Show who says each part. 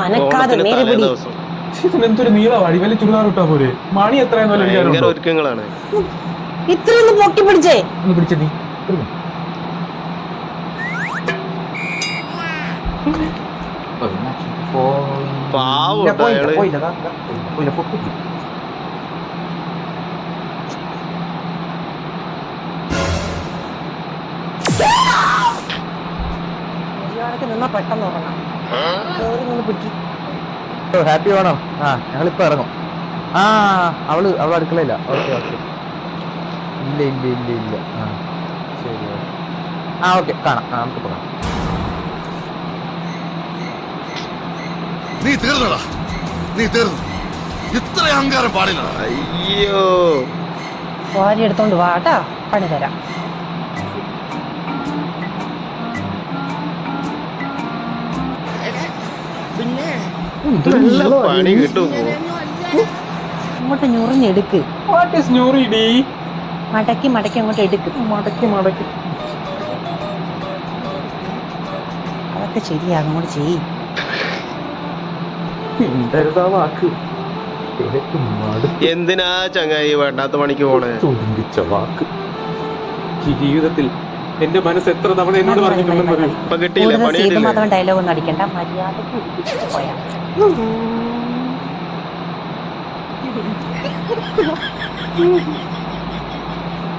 Speaker 1: അനക്കാതെ നേരെ പിടി.
Speaker 2: എന്തൊരു നീളവാടി, വലിയ ചുരിദാർ ഇട്ടാ പോലെ. മണി എത്രയെന്നല്ല
Speaker 3: ഒരുക്കങ്ങളാണ്.
Speaker 1: ഇത്രയൊന്ന് പൊക്കി പിടിച്ചേ.
Speaker 2: ഒന്ന് പിടിച്ച നീ
Speaker 1: നിന്നാ പെട്ടെന്ന് ഉറങ്ങാം.
Speaker 4: ഹാപ്പി ആണോ? ആ ഞങ്ങളിപ്പോ ഇറങ്ങും. ആ അവള് അടുക്കളയില്ല. Okay okay. ഇല്ല ഇല്ല ഇല്ല ഇല്ല. ആ ശരി. ആ ഓക്കെ കാണാം. നമുക്ക് പോകാം.
Speaker 5: നീ തീർന്നടാ, നീ തീർന്നു. ഇത്ര അഹങ്കാരം പാടില്ല.
Speaker 3: അയ്യോ,
Speaker 1: വാരി എടുത്തോണ്ട് വാട്ടാ, പണി തരാം.
Speaker 3: പണി കിട്ടും.
Speaker 1: അങ്ങോട്ട് ഞുറിഞ്ഞെടുക്ക്. മടക്കി മടക്കി അങ്ങോട്ട് എടുക്ക്.
Speaker 2: മടക്കി
Speaker 1: അതൊക്കെ ശരിയാകും. അങ്ങോട്ട് ചെയ്യ്.
Speaker 2: വാക്ക്
Speaker 3: എന്തിനാ ചങ്ങായി വേണ്ടാത്ത പണിക്ക് പോണേ?
Speaker 2: തുണ്ടിച്ച വാക്ക്. ഈ ജീവിതത്തിൽ എന്റെ മനസ്സ് എത്ര തവണ എന്നോട് പറഞ്ഞിട്ടുണ്ടെന്ന്
Speaker 3: ഇപ്പൊ കിട്ടിയില്ല. പണി
Speaker 1: മാത്രം ഡയലോഗ് ഒന്നും അടിക്കണ്ട. മര്യാദക്ക് പോയാ